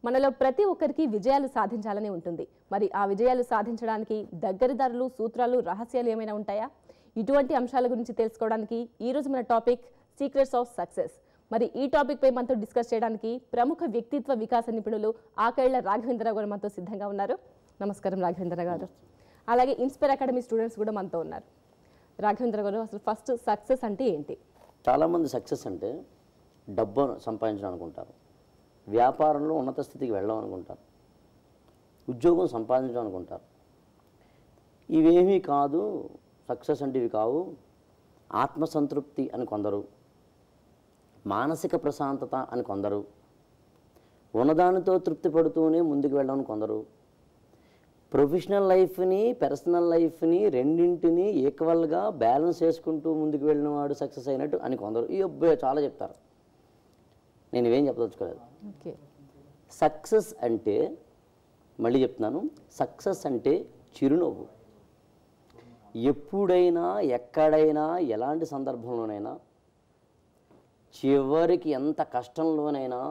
మనలో ప్రతి ఒక్కరికి విజయాలు సాధించాలని ఉంటుంది. మరి ఆ విజయాలు సాధించడానికి దగ్గరదారులు, సూత్రాలు, రహస్యాలు ఏమైనా ఉంటాయా? ఇటువంటి అంశాల గురించి తెలుసుకోవడానికి ఈ రోజు మన టాపిక్ సీక్రెట్స్ ఆఫ్ సక్సెస్. మరి ఈ టాపిక్ పై మనతో డిస్కస్ చేయడానికి ప్రముఖ వ్యక్తిత్వ వికాస నిపుణులు ఆకేళ్ల రాఘవేంద్రరావు గారు మనతో సిద్ధంగా ఉన్నారు. నమస్కారం రాఘవేంద్ర గారు. అలాగే ఇన్స్పైర్ అకాడమీ స్టూడెంట్స్ కూడా మనతో ఉన్నారు. రాఘవేంద్ర గారు, అసలు ఫస్ట్ సక్సెస్ అంటే ఏంటి? చాలామంది సక్సెస్ అంటే డబ్బు సంపాదించడం అనుకుంటారు, వ్యాపారంలో ఉన్నత స్థితికి వెళ్ళడం అనుకుంటారు, ఉద్యోగం సంపాదించడం అనుకుంటారు. ఇవేమీ కాదు, సక్సెస్ అంటే ఇవి కావు. ఆత్మసంతృప్తి అని కొందరు, మానసిక ప్రశాంతత అని కొందరు, ఉన్నదానితో తృప్తి పడుతూనే ముందుకు వెళ్ళడం కొందరు, ప్రొఫెషనల్ లైఫ్ని పర్సనల్ లైఫ్ని రెండింటిని ఈక్వల్గా బ్యాలెన్స్ చేసుకుంటూ ముందుకు వెళ్ళిన వాడు సక్సెస్ అయినట్టు అని కొందరు. ఈ అబ్బాయి చాలా చెప్తారు, నేను ఇవేం చెప్పదలుచుకోలేదు. సక్సెస్ అంటే, మళ్ళీ చెప్తున్నాను, సక్సెస్ అంటే చిరునవ్వు. ఎప్పుడైనా ఎక్కడైనా ఎలాంటి సందర్భంలోనైనా చివరికి ఎంత కష్టంలోనైనా,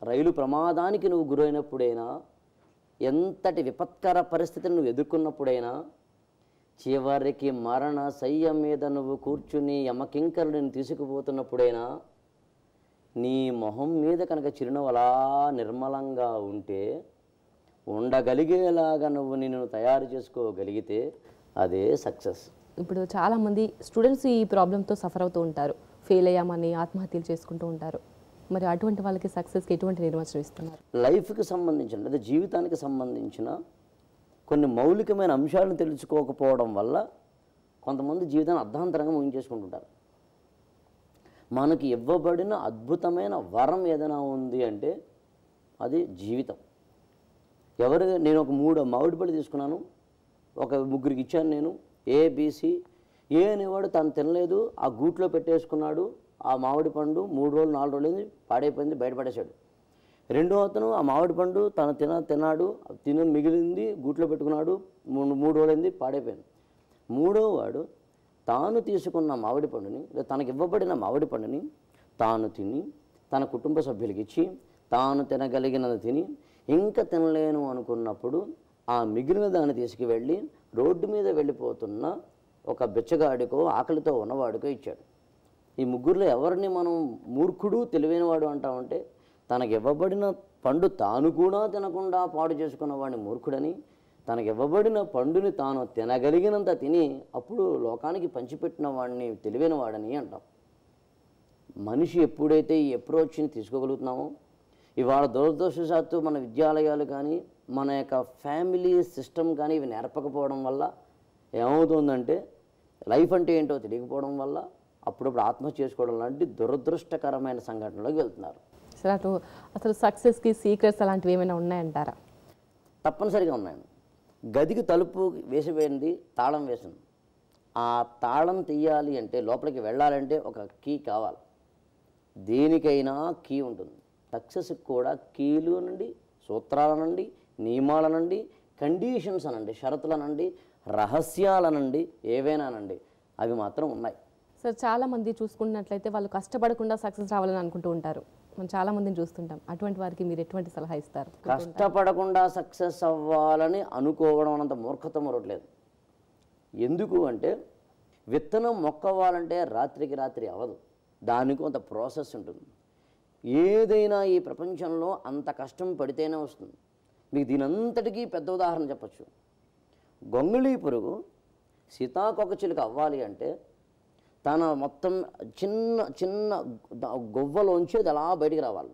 రైలు ప్రమాదానికి నువ్వు గురైనప్పుడైనా, ఎంతటి విపత్కర పరిస్థితిని నువ్వు ఎదుర్కొన్నప్పుడైనా, చివరికి మరణ శయ్య మీద నువ్వు కూర్చుని యమకింకరుడిని తీసుకుపోతున్నప్పుడైనా నీ మొహం మీద కనుక చిరునవ్వు అలా నిర్మలంగా ఉంటే, ఉండగలిగేలాగా నువ్వు నిన్ను తయారు చేసుకోగలిగితే అదే సక్సెస్. ఇప్పుడు చాలామంది స్టూడెంట్స్ ఈ ప్రాబ్లంతో సఫర్ అవుతూ ఉంటారు, ఫెయిల్ అయ్యామని ఆత్మహత్యలు చేసుకుంటూ ఉంటారు. మరి అటువంటి వాళ్ళకి సక్సెస్కి ఎటువంటి నిర్వచనం ఇస్తున్నారు? లైఫ్కి సంబంధించిన, లేదా జీవితానికి సంబంధించిన కొన్ని మౌలికమైన అంశాలను తెలుసుకోకపోవడం వల్ల కొంతమంది జీవితాన్ని అర్ధాంతరంగా ముగించేసుకుంటుంటారు. మనకి ఇవ్వబడిన అద్భుతమైన వరం ఏదైనా ఉంది అంటే అది జీవితం. నేను ఒక 3 మామిడి పళ్ళు తీసుకున్నాను, ఒక ముగ్గురికి ఇచ్చాను. నేను ఏబిసి, ఏ అనేవాడు తను తినలేదు, ఆ గూట్లో పెట్టేసుకున్నాడు. ఆ మామిడి పండు 3 రోజులు 4 రోజులు పాడైపోయింది, బయటపడేశాడు. రెండో అతను ఆ మామిడి పండు తను తిన్నాడు, మిగిలింది గూట్లో పెట్టుకున్నాడు, 3 రోజులైంది, పాడైపోయింది. మూడో వాడు తాను తీసుకున్న మామిడి పండుని, తనకి ఇవ్వబడిన మామిడి పండుని తాను తిని, తన కుటుంబ సభ్యులకి ఇచ్చి, తాను తినగలిగినది తిని, ఇంకా తినలేను అనుకున్నప్పుడు ఆ మిగిలిన దాన్ని తీసుకువెళ్ళి రోడ్డు మీద వెళ్ళిపోతున్న ఒక బిచ్చగాడికో, ఆకలితో ఉన్నవాడికో ఇచ్చాడు. ఈ ముగ్గురులో ఎవరిని మనం మూర్ఖుడు, తెలివైనవాడు అంటామంటే, తనకి ఇవ్వబడిన పండు తాను కూడా తినకుండా పాడు చేసుకున్న వాడిని మూర్ఖుడని, తనకి ఇవ్వబడిన పండుని తాను తినగలిగినంత తిని అప్పుడు లోకానికి పంచిపెట్టిన వాడిని తెలివైన వాడని అంటాం. మనిషి ఎప్పుడైతే ఈ అప్రోచ్ని తీసుకోగలుగుతున్నామో, ఇవాళ దురదృష్టవశాత్తు మన విద్యాలయాలు కానీ, మన యొక్క ఫ్యామిలీ సిస్టమ్ కానీ ఇవి నేర్పకపోవడం వల్ల ఏమవుతుందంటే, లైఫ్ అంటే ఏంటో తెలియకపోవడం వల్ల అప్పుడప్పుడు ఆత్మహత్య చేసుకోవడం లాంటి దురదృష్టకరమైన సంఘటనలోకి వెళ్తున్నారు. అసలు సక్సెస్కి సీక్రెట్స్ అలాంటివి ఏమైనా ఉన్నాయంటారా? తప్పనిసరిగా ఉన్నాయండి. గదికి తలుపు వేసిపోయింది, తాళం వేసింది. ఆ తాళం తీయాలి అంటే, లోపలికి వెళ్ళాలంటే ఒక కీ కావాలి. దేనికైనా కీ ఉంటుంది. సక్సెస్కి కూడా కీలు అనండి, సూత్రాలనండి, నియమాలనండి, కండిషన్స్ అనండి, షరతులనండి, రహస్యాలనండి, ఏవైనానండి, అవి మాత్రం ఉన్నాయి. సార్, చాలామంది చూసుకున్నట్లయితే వాళ్ళు కష్టపడకుండా సక్సెస్ రావాలని అనుకుంటూ ఉంటారు. మనం చాలామందిని చూస్తుంటాం. అటువంటి వారికి మీరు ఎటువంటి సలహా ఇస్తారు? కష్టపడకుండా సక్సెస్ అవ్వాలని అనుకోవడం అనంత మూర్ఖత మరొకట్లేదు. ఎందుకు అంటే, విత్తనం మొక్కవ్వాలంటే రాత్రికి రాత్రి అవ్వదు, దానికి కొంత ప్రాసెస్ ఉంటుంది. ఏదైనా ఈ ప్రపంచంలో అంత కష్టం పడితేనే వస్తుంది. మీకు దీనంతటికీ పెద్ద ఉదాహరణ చెప్పచ్చు. గొంగళీ పురుగు సీతాకోకచిలుక అవ్వాలి అంటే తన మొత్తం చిన్న చిన్న గొవ్వలోంచి అది అలా బయటికి రావాలి.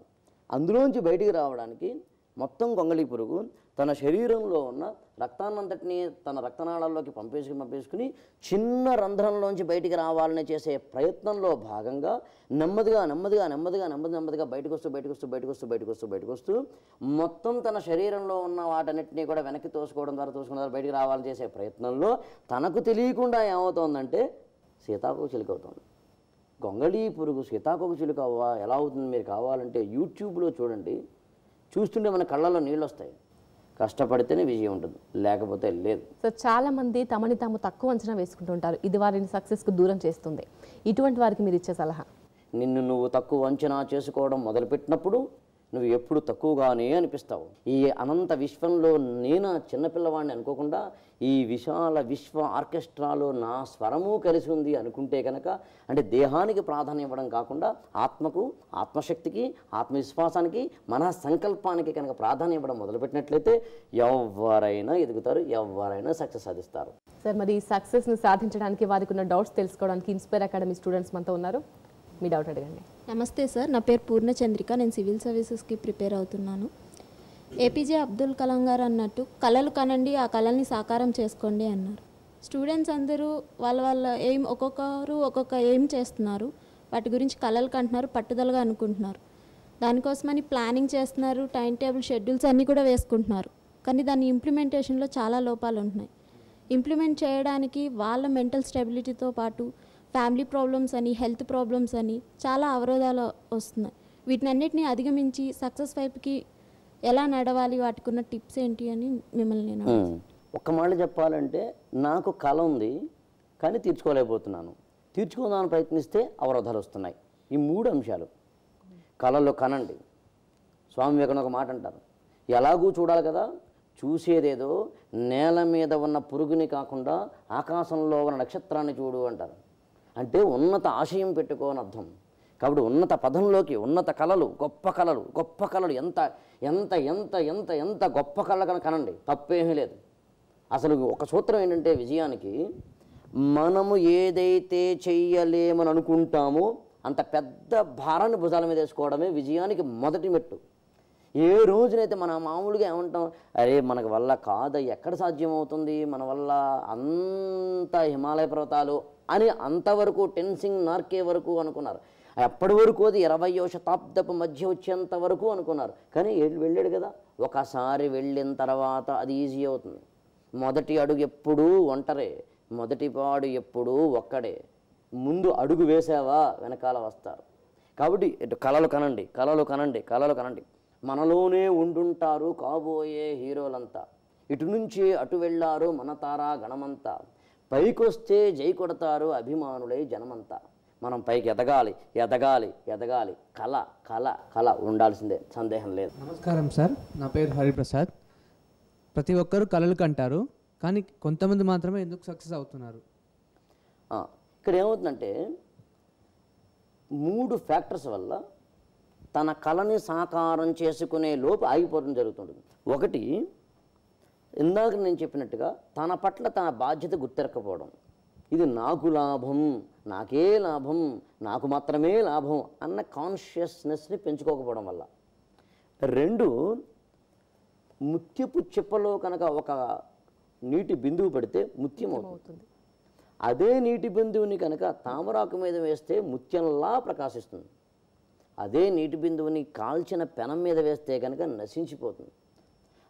అందులోంచి బయటికి రావడానికి మొత్తం గొంగళీ పురుగు తన శరీరంలో ఉన్న రక్తాన్నంతటినీ తన రక్తనాళాల్లోకి పంపేసుకుని చిన్న రంధ్రంలోంచి బయటికి రావాలని చేసే ప్రయత్నంలో భాగంగా నెమ్మదిగా బయటకు వస్తూ మొత్తం తన శరీరంలో ఉన్న వాటన్నిటినీ కూడా వెనక్కి తోసుకోవడం ద్వారా బయటికి రావాలని చేసే ప్రయత్నంలో తనకు తెలియకుండా ఏమవుతోందంటే సీతాకోక చిలుక అవుతుంది. గొంగళీ పురుగు సీతాకోక చిలుక ఎలా అవుతుంది మీరు కావాలంటే యూట్యూబ్లో చూడండి. చూస్తుంటే మన కళ్ళల్లో నీళ్ళు వస్తాయి. కష్టపడితేనే విజయం ఉంటుంది, లేకపోతే లేదు. సో చాలామంది తమని తాము తక్కువ అంచనా వేసుకుంటుంటారు, ఇది వారిని సక్సెస్కు దూరం చేస్తుంది. ఇటువంటి వారికి మీరు ఇచ్చే సలహా? నిన్ను నువ్వు తక్కువ అంచనా చేసుకోవడం మొదలుపెట్టినప్పుడు నువ్వు ఎప్పుడు తక్కువగానే అనిపిస్తావు. ఈ అనంత విశ్వంలో నేను చిన్నపిల్లవాడిని అనుకోకుండా ఈ విశాల విశ్వ ఆర్కెస్ట్రాలో నా స్వరము కలిసి ఉంది అనుకుంటే కనుక, అంటే దేహానికి ప్రాధాన్యం ఇవ్వడం కాకుండా ఆత్మకు, ఆత్మశక్తికి, ఆత్మవిశ్వాసానికి, మన సంకల్పానికి కనుక ప్రాధాన్యం ఇవ్వడం మొదలుపెట్టినట్లయితే ఎవరైనా ఎదుగుతారు, ఎవరైనా సక్సెస్ సాధిస్తారు. సార్, మరి సక్సెస్ని సాధించడానికి వారికి ఉన్న డౌట్స్ తెలుసుకోవడానికి ఇన్స్పైర్ అకాడమీ స్టూడెంట్స్ మనతో ఉన్నారు. మీ డౌట్ అడగండి. నమస్తే సార్, నా పేరు పూర్ణచంద్రిక. నేను సివిల్ సర్వీసెస్కి ప్రిపేర్ అవుతున్నాను. ఏపీజే అబ్దుల్ కలాం గారు అన్నట్టు కళలు కనండి, ఆ కళల్ని సాకారం చేసుకోండి అన్నారు. స్టూడెంట్స్ అందరూ వాళ్ళ ఎయిమ్, ఒక్కొక్కరు ఒక్కొక్క ఎయిమ్ చేస్తున్నారు. వాటి గురించి కళలు కంటున్నారు, పట్టుదలగా అనుకుంటున్నారు. దానికోసమని ప్లానింగ్ చేస్తున్నారు, టైం టేబుల్ షెడ్యూల్స్ అన్నీ కూడా వేసుకుంటున్నారు. కానీ దాని ఇంప్లిమెంటేషన్లో చాలా లోపాలు ఉంటున్నాయి. ఇంప్లిమెంట్ చేయడానికి వాళ్ళ మెంటల్ స్టెబిలిటీతో పాటు ఫ్యామిలీ ప్రాబ్లమ్స్ అని, హెల్త్ ప్రాబ్లమ్స్ అని చాలా అవరోధాలు వస్తున్నాయి. వీటినన్నిటిని అధిగమించి సక్సెస్ వైపుకి ఎలా నడవాలి, వాటికి ఉన్న టిప్స్ ఏంటి అని మిమ్మల్ని నేను ఒక్క మాట చెప్పాలంటే, నాకు కళ ఉంది కానీ తీర్చుకోలేకపోతున్నాను, తీర్చుకోదానికి ప్రయత్నిస్తే అవరోధాలు వస్తున్నాయి. ఈ 3 అంశాలు. కళలో కనండి. స్వామి వివేకానంద ఒక మాట అంటారు, ఎలాగూ చూడాలి కదా, చూసేదేదో నేల మీద ఉన్న పురుగుని కాకుండా ఆకాశంలో ఉన్న నక్షత్రాన్ని చూడు అంటారు. అంటే ఉన్నత ఆశయం పెట్టుకోని అర్థం. కాబట్టి ఉన్నత పదంలోకి, ఉన్నత కళలు, గొప్ప కళలు, గొప్ప కళలు, ఎంత ఎంత ఎంత ఎంత ఎంత గొప్ప కళ కనండి, తప్పేమీ లేదు. అసలు ఒక సూత్రం ఏంటంటే విజయానికి, మనము ఏదైతే చెయ్యలేమని అనుకుంటామో అంత పెద్ద భారాన్ని భుజాల మీద వేసుకోవడమే విజయానికి మొదటి మెట్టు. ఏ రోజునైతే మనం మామూలుగా ఏమంటాం, అరే మనకు వల్ల కాదు, ఎక్కడ సాధ్యమవుతుంది, మన వల్ల అంత హిమాలయ పర్వతాలు అని అంతవరకు టెన్సింగ్ నార్కే వరకు అనుకున్నారు. అప్పటి వరకు అది 20వ శతాబ్దపు మధ్య వచ్చేంత వరకు అనుకున్నారు. కానీ వెళ్ళాడు కదా, ఒకసారి వెళ్ళిన తర్వాత అది ఈజీ అవుతుంది. మొదటి అడుగు ఎప్పుడూ ఒంటరే, మొదటి పాడు ఎప్పుడూ ఒక్కడే. ముందు అడుగు వేసావా వెనకాల వస్తారు. కాబట్టి ఇటు కళలు కనండి, కళలు కనండి, కళలు కనండి. మనలోనే ఉండుంటారు కాబోయే హీరోలంతా, ఇటు నుంచి అటు వెళ్ళారు మన తారా గణమంతా, పైకొస్తే జై కొడతారు అభిమానులై జనమంతా. మనం పైకి ఎదగాలి, ఎదగాలి, ఎదగాలి. కళ కళ కళ ఉండాల్సిందే, సందేహం లేదు. నమస్కారం సార్, నా పేరు హరిప్రసాద్. ప్రతి ఒక్కరూ కళలు కంటారు, కానీ కొంతమంది మాత్రమే ఎందుకు సక్సెస్ అవుతున్నారు? ఇక్కడ ఏమవుతుందంటే 3 ఫ్యాక్టర్స్ వల్ల తన కళని సాకారం చేసుకునే లోపు ఆగిపోవడం జరుగుతుంటుంది. ఒకటి, ఇందాక నేను చెప్పినట్టుగా తన పట్ల తన బాధ్యత గుర్తెరకపోవడం. ఇది నాకు లాభం, నాకే లాభం, నాకు మాత్రమే లాభం అన్న కాన్షియస్నెస్ని పెంచుకోకపోవడం వల్ల. 2, ముత్యపు చిప్పలో కనుక ఒక నీటి బిందువు పడితే ముత్యం అవుతుంది. అదే నీటి బిందువుని కనుక తామరాకు మీద వేస్తే ముత్యంలా ప్రకాశిస్తుంది. అదే నీటి బిందువుని కాల్చిన పెనం మీద వేస్తే కనుక నశించిపోతుంది.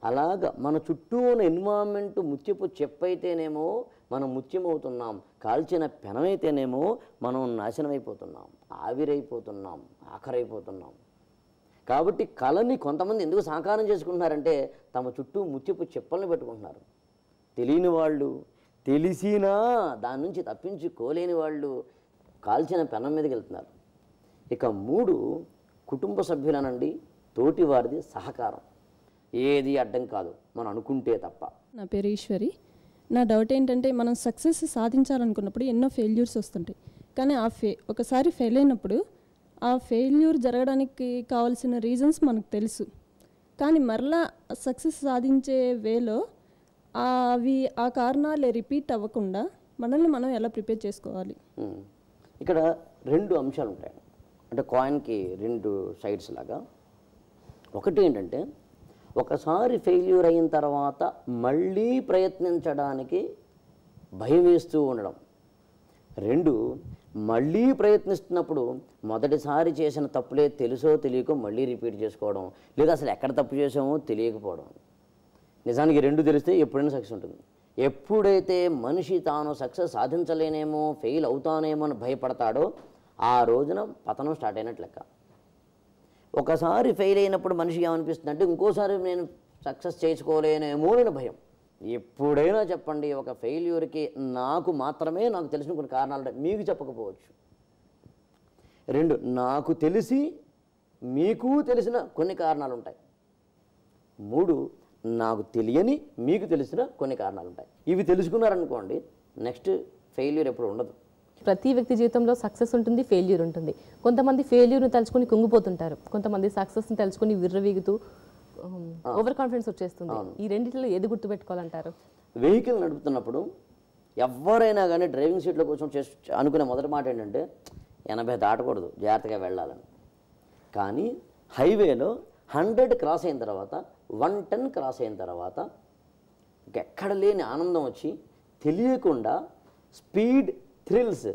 అలాగా మన చుట్టూ ఉన్న ఎన్విరాన్మెంట్ ముత్యపు చెప్పైతేనేమో మనం ముత్యమవుతున్నాం, కాల్చిన పెనమైతేనేమో మనం నాశనమైపోతున్నాం, ఆవిరైపోతున్నాం, ఆఖరైపోతున్నాం. కాబట్టి కళని కొంతమంది ఎందుకు సాకారం చేసుకుంటున్నారంటే తమ చుట్టూ ముత్యపు చెప్పల్ని పెట్టుకుంటున్నారు. తెలియని వాళ్ళు, తెలిసినా దాని నుంచి తప్పించుకోలేని వాళ్ళు కాల్చిన పెనం మీదకి వెళ్తున్నారు. ఇక 3, కుటుంబ సభ్యులనండి, తోటి వారిది సహకారం. ఏది అడ్డం కాదు మనం అనుకుంటే తప్ప. నా పేరు ఈశ్వరి. నా డౌట్ ఏంటంటే, మనం సక్సెస్ సాధించాలనుకున్నప్పుడు ఎన్నో ఫెయిల్యూర్స్ వస్తుంటాయి. కానీ ఒకసారి ఫెయిల్ అయినప్పుడు ఆ ఫెయిల్యూర్ జరగడానికి కావాల్సిన రీజన్స్ మనకు తెలుసు. కానీ మరలా సక్సెస్ సాధించే వేలో ఆ కారణాలు రిపీట్ అవ్వకుండా మనల్ని మనం ఎలా ప్రిపేర్ చేసుకోవాలి? ఇక్కడ 2 అంశాలు ఉంటాయి. అంటే కాయిన్కి 2 సైడ్స్ లాగా. ఒకటి ఏంటంటే, ఒకసారి ఫెయిల్యూర్ అయిన తర్వాత మళ్ళీ ప్రయత్నించడానికి భయం వేస్తూ ఉండడం. 2, మళ్ళీ ప్రయత్నిస్తున్నప్పుడు మొదటిసారి చేసిన తప్పులే తెలుసో తెలియకో మళ్ళీ రిపీట్ చేసుకోవడం, లేదా అసలు ఎక్కడ తప్పు చేసామో తెలియకపోవడం. నిజానికి 2 తెలిస్తే ఎప్పుడైనా సక్సెస్ ఉంటుంది. ఎప్పుడైతే మనిషి తాను సక్సెస్ సాధించలేనేమో, ఫెయిల్ అవుతానేమో అని భయపడతాడో ఆ రోజున పతనం స్టార్ట్ అయినట్లు లెక్క. ఒకసారి ఫెయిల్ అయినప్పుడు మనిషికి ఏమనిపిస్తుంది అంటే, ఇంకోసారి నేను సక్సెస్ చేసుకోలేనేమో అని భయం. ఎప్పుడైనా చెప్పండి, ఒక ఫెయిల్యూర్కి నాకు తెలిసిన కొన్ని కారణాలు మీకు చెప్పకపోవచ్చు. 2, నాకు తెలిసి మీకు తెలిసిన కొన్ని కారణాలు ఉంటాయి. 3 నాకు తెలియని మీకు తెలిసిన కొన్ని కారణాలు ఉంటాయి. ఇవి తెలుసుకున్నారనుకోండి, నెక్స్ట్ ఫెయిల్యూర్ ఎప్పుడు ఉండదు. ప్రతి వ్యక్తి జీవితంలో సక్సెస్ ఉంటుంది, ఫెయిల్యూర్ ఉంటుంది. కొంతమంది ఫెయిల్యూర్ని తలుచుకుని కుంగిపోతుంటారు, కొంతమంది సక్సెస్ని తలుచుకుని విర్రవీగుతూ ఓవర్ కాన్ఫిడెన్స్ వచ్చేస్తుంది. ఈ రెండింటిలో ఏది గుర్తుపెట్టుకోవాలంటారు? వెహికల్ నడుపుతున్నప్పుడు ఎవరైనా కానీ డ్రైవింగ్ సీట్లో కూర్చొని అనుకునే మొదటి మాట ఏంటంటే 80 దాటకూడదు, జాగ్రత్తగా వెళ్ళాలని. కానీ హైవేలో 100 క్రాస్ అయిన తర్వాత, 110 క్రాస్ అయిన తర్వాత ఎక్కడ లేని ఆనందం వచ్చి తెలియకుండా స్పీడ్ థ్రిల్స్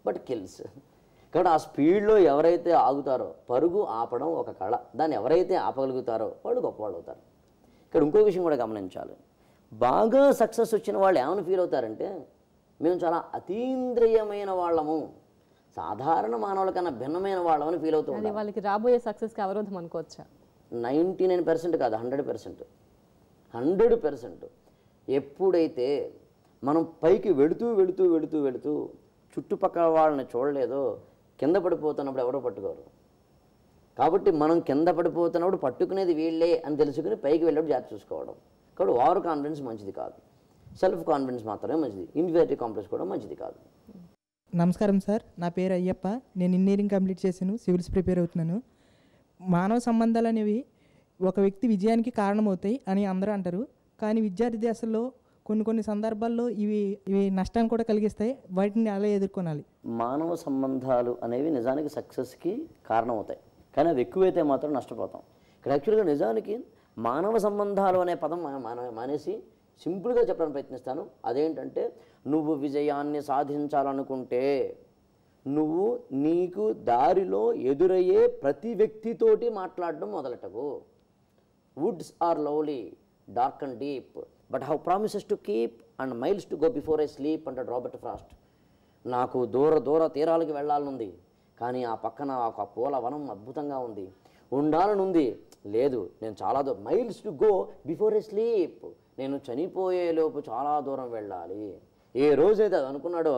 బట్ కిల్స్. కాబట్టి ఆ స్పీడ్లో ఎవరైతే ఆగుతారో, పరుగు ఆపడం ఒక కళ, దాన్ని ఎవరైతే ఆపగలుగుతారో వాళ్ళు గొప్పవాళ్ళు అవుతారు. ఇక్కడ ఇంకో విషయం కూడా గమనించాలి. బాగా సక్సెస్ వచ్చిన వాళ్ళు ఏమైనా ఫీల్ అవుతారంటే, మేము చాలా అతీంద్రియమైన వాళ్ళము, సాధారణ మానవుల కన్నా భిన్నమైన వాళ్ళమని ఫీల్ అవుతూ ఉంటారు. వాళ్ళకి రాబోయే సక్సెస్కి అవరోధం అనుకోవచ్చా? 99% కాదు, 100%. 100%. ఎప్పుడైతే మనం పైకి వెళుతూ వెళుతూ వెళుతూ వెళుతూ చుట్టుపక్కల వాళ్ళని చూడలేదో, కింద పడిపోతున్నప్పుడు ఎవరో పట్టుకోరు. కాబట్టి మనం కింద పడిపోతున్నప్పుడు పట్టుకునేది వీళ్ళే అని తెలుసుకుని పైకి వెళ్ళినప్పుడు జాగ్రత్త చూసుకోవడం. కాబట్టి ఓవర్ కాన్ఫిడెన్స్ మంచిది కాదు, సెల్ఫ్ కాన్ఫిడెన్స్ మాత్రమే మంచిది, ఇన్ఫీరియారిటీ కాంప్లెక్స్ కూడా మంచిది కాదు. నమస్కారం సార్, నా పేరు అయ్యప్ప. నేను ఇంజనీరింగ్ కంప్లీట్ చేశాను, సివిల్స్ ప్రిపేర్ అవుతున్నాను. మానవ సంబంధాలు అనేవి ఒక వ్యక్తి విజయానికి కారణమవుతాయి అని అందరూ అంటారు. కానీ విద్యార్థి దశలో కొన్ని సందర్భాల్లో ఇవి నష్టాన్ని కూడా కలిగిస్తాయి. వాటిని అలా ఎదుర్కొనాలి. మానవ సంబంధాలు అనేవి నిజానికి సక్సెస్కి కారణమవుతాయి, కానీ అవి ఎక్కువైతే మాత్రం నష్టపోతాం. ఇక్కడ యాక్చువల్గా నిజానికి మానవ సంబంధాలు అనే పదం మానేసి సింపుల్గా చెప్పడానికి ప్రయత్నిస్తాను. అదేంటంటే, నువ్వు విజయాన్ని సాధించాలనుకుంటే నువ్వు నీకు దారిలో ఎదురయ్యే ప్రతి వ్యక్తితోటి మాట్లాడడం మొదలెట్టవు. Woods are lovely, dark and deep, but how promises to keep and miles to go before I sleep అంటాడు రాబర్ట్ ఫ్రాస్ట్. నాకు దూర తీరాలకి వెళ్ళాలనుంది, కానీ ఆ పక్కన ఒక పూల వనం అద్భుతంగా ఉంది, ఉండాలనుంది, లేదు నేను చాలా దూరం, miles to go before I sleep, నేను చనిపోయేలోపు చాలా దూరం వెళ్ళాలి. ఏ రోజైతే అది అనుకున్నాడో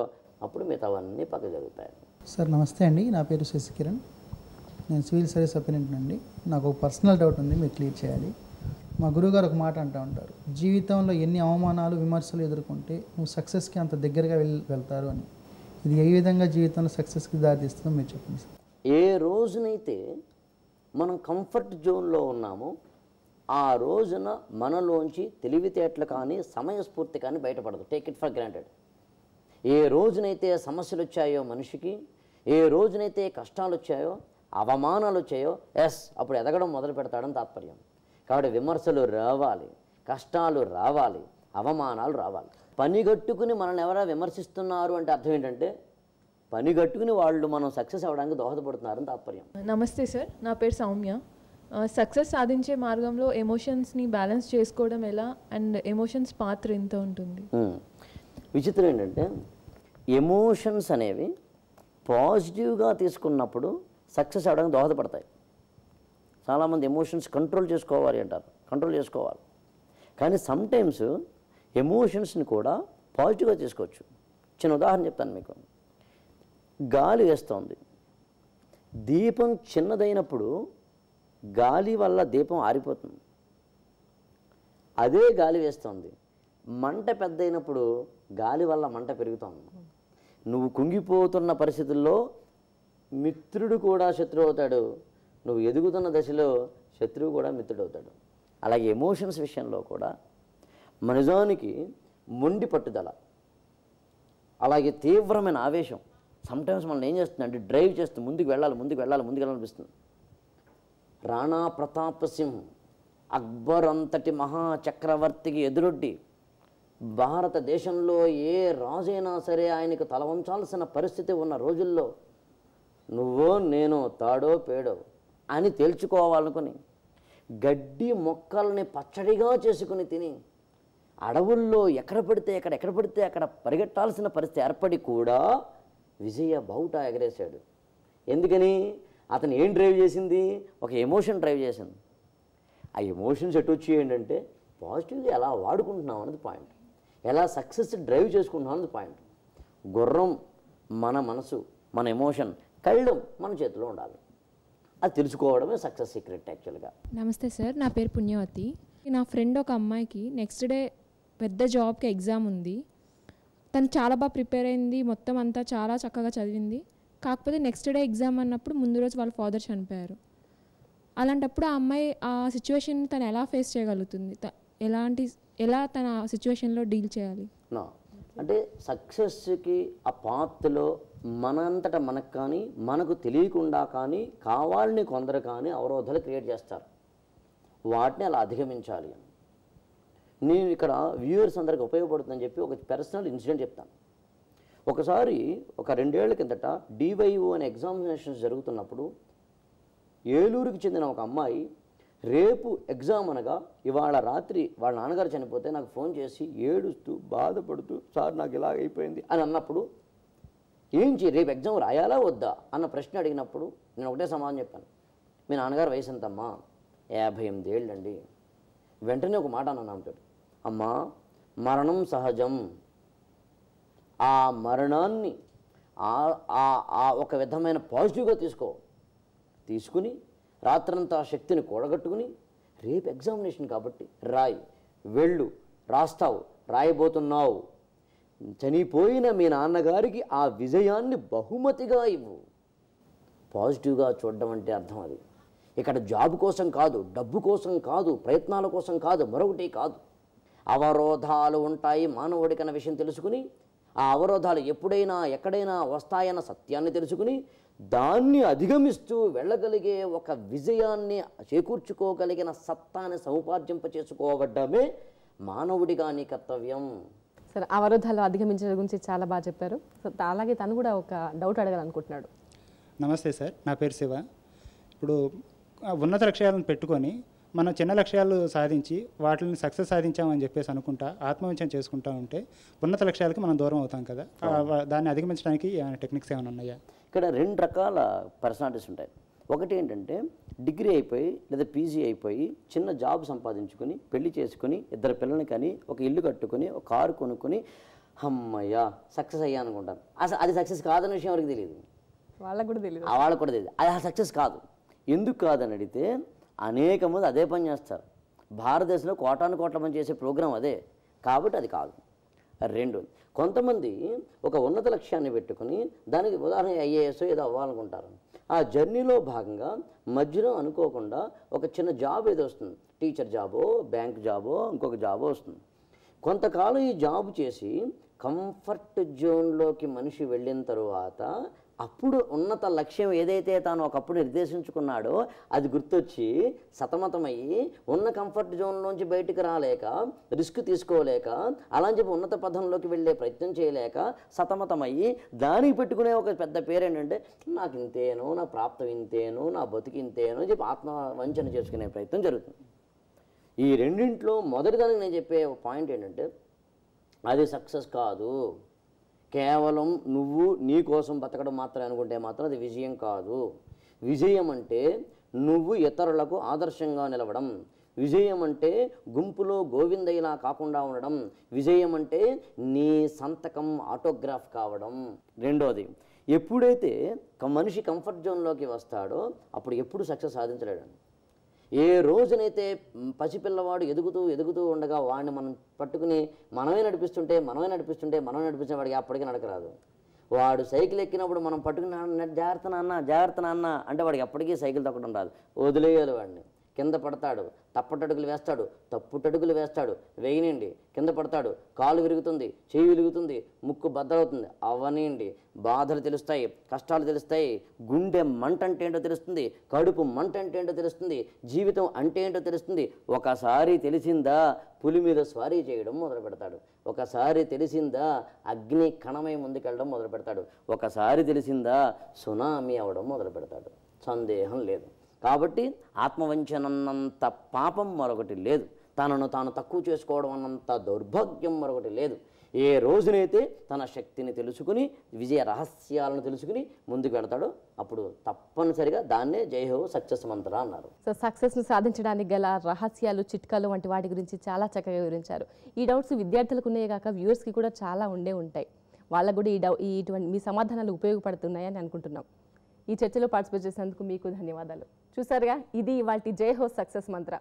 అప్పుడు మిగతావన్నీ పక్క జరుగుతాయి. సార్ నమస్తే అండి, నా పేరు శశికిరణ్. నేను సివిల్ సర్వీస్ అప్రెంట్ అండి. నాకు ఒక పర్సనల్ డౌట్ ఉంది, మీరు క్లియర్ చేయాలి. మా గురువుగారు ఒక మాట అంటూ ఉంటారు, జీవితంలో ఎన్ని అవమానాలు విమర్శలు ఎదుర్కొంటే నువ్వు సక్సెస్కి అంత దగ్గరగా వెళ్తారు అని. ఇది ఏ విధంగా జీవితంలో సక్సెస్కి దారితీస్తుందో మీరు చెప్పండి సార్. ఏ రోజునైతే మనం కంఫర్ట్ జోన్లో ఉన్నామో ఆ రోజున మనలోంచి తెలివితేటలు కానీ సమయస్ఫూర్తి కానీ బయటపడదు. Take it for granted. ఏ రోజునైతే సమస్యలు వచ్చాయో మనిషికి, ఏ రోజునైతే కష్టాలు వచ్చాయో, అవమానాలు వచ్చాయో, అప్పుడు ఎదగడం మొదలు పెడతాడని తాత్పర్యం. కాబట్టి విమర్శలు రావాలి, కష్టాలు రావాలి, అవమానాలు రావాలి. పనిగట్టుకుని మనల్ని ఎవరైనా విమర్శిస్తున్నారు అంటే అర్థం ఏంటంటే, పనిగట్టుకుని వాళ్ళు మనం సక్సెస్ అవ్వడానికి దోహదపడుతున్నారని తాత్పర్యం. నమస్తే సార్, నా పేరు సౌమ్య. సక్సెస్ సాధించే మార్గంలో ఎమోషన్స్ని బ్యాలెన్స్ చేసుకోవడం ఎలా, అండ్ ఎమోషన్స్ పాత్ర ఎంత ఉంటుంది? విచిత్రం ఏంటంటే, ఎమోషన్స్ అనేవి పాజిటివ్గా తీసుకున్నప్పుడు సక్సెస్ అవ్వడానికి దోహదపడతాయి. చాలామంది ఎమోషన్స్ కంట్రోల్ చేసుకోవాలి అంటారు, కంట్రోల్ చేసుకోవాలి. కానీ సమ్టైమ్స్ ఎమోషన్స్ని కూడా పాజిటివ్గా తీసుకోవచ్చు. చిన్న ఉదాహరణ చెప్తాను మీకు. గాలి వేస్తోంది, దీపం చిన్నదైనప్పుడు గాలి వల్ల దీపం ఆరిపోతుంది. అదే గాలి వేస్తోంది, మంట పెద్దయినప్పుడు గాలి వల్ల మంట పెరుగుతోంది. నువ్వు కుంగిపోతున్న పరిస్థితుల్లో మిత్రుడు కూడా శత్రువు అవుతాడు, నువ్వు ఎదుగుతున్న దశలో శత్రువు కూడా మిత్రుడు అవుతాడు. అలాగే ఎమోషన్స్ విషయంలో కూడా నిజానికి మొండి పట్టుదల, అలాగే తీవ్రమైన ఆవేశం సమ్టైమ్స్ మనం ఏం చేస్తుందంటే డ్రైవ్ చేస్తూ ముందుకు వెళ్ళాలనిపిస్తుంది. రాణా ప్రతాప్ సింగ్ అక్బర్ అంతటి మహాచక్రవర్తికి ఎదురొడ్డి భారతదేశంలో ఏ రాజైనా సరే ఆయనకు తల వంచాల్సిన పరిస్థితి ఉన్న రోజుల్లో నువ్వో నేనో తాడో పేడో అని తేల్చుకోవాలనుకుని గడ్డి మొక్కల్ని పచ్చడిగా చేసుకుని తిని అడవుల్లో ఎక్కడ పడితే అక్కడ పరిగెట్టాల్సిన పరిస్థితి ఏర్పడి కూడా విజయ బావుట ఎగరేశాడు. ఎందుకని? అతను ఏం డ్రైవ్ చేసింది? ఒక ఎమోషన్ డ్రైవ్ చేసింది. ఆ ఎమోషన్స్ ఎటు వచ్చి ఏంటంటే పాజిటివ్గా ఎలా వాడుకుంటున్నాం అనేది పాయింట్, ఎలా సక్సెస్ డ్రైవ్ చేసుకుంటున్నాం అనేది పాయింట్. గుర్రం మన మనసు, మన ఎమోషన్, కళ్ళం మన చేతిలో ఉండాలి. అది తెలుసుకోవడమే సక్సెస్ సీక్రెట్ యాక్చువల్గా. నమస్తే సార్, నా పేరు పుణ్యవతి. నా ఫ్రెండ్ ఒక అమ్మాయికి నెక్స్ట్ డే పెద్ద జాబ్కి ఎగ్జామ్ ఉంది. తను చాలా బాగా ప్రిపేర్ అయింది, మొత్తం అంతా చాలా చక్కగా చదివింది. కాకపోతే నెక్స్ట్ డే ఎగ్జామ్ అన్నప్పుడు ముందు రోజు వాళ్ళ ఫాదర్ చనిపోయారు. అలాంటప్పుడు ఆ అమ్మాయి ఆ సిచ్యువేషన్ తను ఎలా ఫేస్ చేయగలుగుతుంది, ఎలా తన ఆ సిచ్యువేషన్లో డీల్ చేయాలి? అంటే సక్సెస్కి ఆ పాత్లో మనంతటా మనకు కానీ మనకు తెలియకుండా కానీ కావాలని కొందరు కానీ అవరోధాలు క్రియేట్ చేస్తారు. వాటిని అలా అధిగమించాలి. నేను ఇక్కడ వ్యూవర్స్ అందరికి ఉపయోగపడుతుందని చెప్పి ఒక పర్సనల్ ఇన్సిడెంట్ చెప్తాను. ఒకసారి ఒక 2 ఏళ్ల కిందట DYO అనే ఎగ్జామినేషన్స్ జరుగుతున్నప్పుడు ఏలూరుకి చెందిన ఒక అమ్మాయి రేపు ఎగ్జామ్ అనగా ఇవాళ రాత్రి వాళ్ళ నాన్నగారు చనిపోతే నాకు ఫోన్ చేసి ఏడుస్తూ బాధపడుతూ సార్ నాకు ఇలా అయిపోయింది అని అన్నప్పుడు రేపు ఎగ్జామ్ రాయాలా వద్దా అన్న ప్రశ్న అడిగినప్పుడు నేను ఒకటే సమాధానం చెప్పాను. మీ నాన్నగారు వయసు ఎంతమ్మా? 58 ఏళ్ళండి. వెంటనే ఒక మాట అన్నాను ఆమెతో, అమ్మా మరణం సహజం, ఆ మరణాన్ని ఒక విధమైన పాజిటివ్గా తీసుకుని రాత్రంతా శక్తిని కూడగట్టుకుని రేపు ఎగ్జామినేషన్ కాబట్టి వెళ్ళు, రాస్తావు, రాయబోతున్నావు, చనిపోయిన మీ నాన్నగారికి ఆ విజయాన్ని బహుమతిగా ఇవ్వు. పాజిటివ్గా చూడడం అంటే అర్థం అది. ఇక్కడ జాబ్ కోసం కాదు, డబ్బు కోసం కాదు, ప్రయత్నాల కోసం కాదు, మరొకటి కాదు. అవరోధాలు ఉంటాయి మానవుడికి అన్న విషయం తెలుసుకుని ఆ అవరోధాలు ఎప్పుడైనా ఎక్కడైనా వస్తాయన్న సత్యాన్ని తెలుసుకుని దాన్ని అధిగమిస్తూ వెళ్ళగలిగే ఒక విజయాన్ని చేకూర్చుకోగలిగిన సత్తాన్ని సముపార్జింప చేసుకోవడమే మానవుడిగా నీ కర్తవ్యం. సరే, అవరోధాలు అధిగమించడం గురించి చాలా బాగా చెప్పారు. సో అలాగే తను కూడా ఒక డౌట్ అడగాలనుకుంటున్నాడు. నమస్తే సార్, నా పేరు శివ. ఇప్పుడు ఉన్నత లక్ష్యాలను పెట్టుకొని మనం చిన్న లక్ష్యాలు సాధించి వాటిని సక్సెస్ సాధించామని చెప్పేసి అనుకుంటా ఆత్మవిమర్శన చేసుకుంటా ఉంటే ఉన్నత లక్ష్యాలకి మనం దూరం అవుతాం కదా. దాన్ని అధిగమించడానికి టెక్నిక్స్ ఏమైనా ఉన్నాయా? ఇక్కడ 2 రకాల పర్సనాలిటీస్ ఉంటాయి. ఒకటి ఏంటంటే డిగ్రీ అయిపోయి లేదా పీజీ అయిపోయి చిన్న జాబ్ సంపాదించుకొని పెళ్లి చేసుకుని 2 పిల్లల్ని కానీ ఒక ఇల్లు కట్టుకొని ఒక కారు కొనుక్కొని అమ్మయ్యా సక్సెస్ అయ్యా అనుకుంటాను. అసలు అది సక్సెస్ కాదన్న విషయం ఎవరికి తెలియదు, వాళ్ళకు కూడా తెలియదు. అది సక్సెస్ కాదు. ఎందుకు కాదని అడిగితే అనేక మంది అదే పని చేస్తారు. భారతదేశంలో కోటాను కోట్ల మంది చేసే ప్రోగ్రాం అదే, కాబట్టి అది కాదు. 2, కొంతమంది ఒక ఉన్నత లక్ష్యాన్ని పెట్టుకుని దానికి ఉదాహరణ IAS ఏదో అవ్వాలనుకుంటారు. ఆ జర్నీలో భాగంగా మధ్యలో అనుకోకుండా ఒక చిన్న జాబ్ ఏదో వస్తుంది, టీచర్ జాబో, బ్యాంక్ జాబో, ఇంకొక జాబో వస్తుంది. కొంతకాలం ఈ జాబ్ చేసి కంఫర్ట్ జోన్లోకి మనిషి వెళ్ళిన తరువాత అప్పుడు ఉన్నత లక్ష్యం ఏదైతే తాను ఒకప్పుడు నిర్దేశించుకున్నాడో అది గుర్తొచ్చి సతమతమయ్యి ఉన్న కంఫర్ట్ జోన్లోంచి బయటికి రాలేక, రిస్క్ తీసుకోలేక, అలా అని చెప్పి ఉన్నత పథంలోకి వెళ్ళే ప్రయత్నం చేయలేక సతమతమయ్యి దానికి పెట్టుకునే ఒక పెద్ద పేరు ఏంటంటే నాకు ఇంతేనో, నా ప్రాప్తం ఇంతేనో, నా బతుకు ఇంతేనో అని చెప్పి ఆత్మవంచన చేసుకునే ప్రయత్నం జరుగుతుంది. ఈ రెండింట్లో మొదటిదానికి నేను చెప్పే పాయింట్ ఏంటంటే అది సక్సెస్ కాదు. కేవలం నువ్వు నీ కోసం బతకడం మాత్రమే అనుకుంటే మాత్రం అది విజయం కాదు. విజయం అంటే నువ్వు ఇతరులకు ఆదర్శంగా నిలవడం. విజయం అంటే గుంపులో గోవిందయ్యలా కాకుండా ఉండడం. విజయం అంటే నీ సంతకం ఆటోగ్రాఫ్ కావడం. రెండోది, ఎప్పుడైతే మనిషి కంఫర్ట్ జోన్లోకి వస్తాడో అప్పుడు ఎప్పుడు సక్సెస్ సాధించలేడు. ఏ రోజునైతే పసిపిల్లవాడు ఎదుగుతూ ఉండగా వాడిని మనం పట్టుకుని మనమే నడిపిస్తుంటే వాడికి అప్పటికీ నడకరాదు. వాడు సైకిల్ ఎక్కినప్పుడు మనం పట్టుకుని జాగ్రత్త నాన్న అంటే వాడికి అప్పటికీ సైకిల్ తొక్కడం రాదు. వదిలేయాలి వాడిని. కింద పడతాడు, తప్పటడుగులు వేస్తాడు, తప్పుటడుగులు వేస్తాడు, వేయనండి, కింద పడతాడు, కాలు విరుగుతుంది, చేయి విరుగుతుంది, ముక్కు బద్దలవుతుంది, అవనండి, బాధలు తెలుస్తాయి, కష్టాలు తెలుస్తాయి, గుండె మంట అంటే ఏంటో తెలుస్తుంది, కడుపు మంట అంటే ఏంటో తెలుస్తుంది, జీవితం అంటే ఏంటో తెలుస్తుంది. ఒకసారి తెలిసిందా పులి మీద స్వారీ చేయడం మొదలు పెడతాడు. ఒకసారి తెలిసిందా అగ్ని కణమై ముందుకెళ్ళడం మొదలు పెడతాడు. ఒకసారి తెలిసిందా సునామీ అవడం మొదలు పెడతాడు. సందేహం లేదు. కాబట్టి ఆత్మవంచనన్నంత పాపం మరొకటి లేదు. తనను తాను తక్కువ చేసుకోవడం అన్నంత దౌర్భాగ్యం మరొకటి లేదు. ఏ రోజునైతే తన శక్తిని తెలుసుకుని విజయ రహస్యాలను తెలుసుకుని ముందుకు వెళతాడో అప్పుడు తప్పనిసరిగా దాన్నే జయహో సక్సెస్ మంత్ర అన్నారు. సో సక్సెస్ను సాధించడానికి గల రహస్యాలు, చిట్కాలు వంటి వాటి గురించి చాలా చక్కగా వివరించారు. ఈ డౌట్స్ విద్యార్థులకు ఉన్నాయే కాక వ్యూవర్స్కి కూడా చాలా ఉంటాయి. వాళ్ళకు కూడా ఇటువంటి మీ సమాధానాలు ఉపయోగపడుతున్నాయని అనుకుంటున్నాం. ఈ చర్చలో పార్టిసిపేట్ చేసినందుకు మీకు ధన్యవాదాలు. చూసారుగా, ఇది ఇవాల్టి జై హో సక్సెస్ మంత్ర.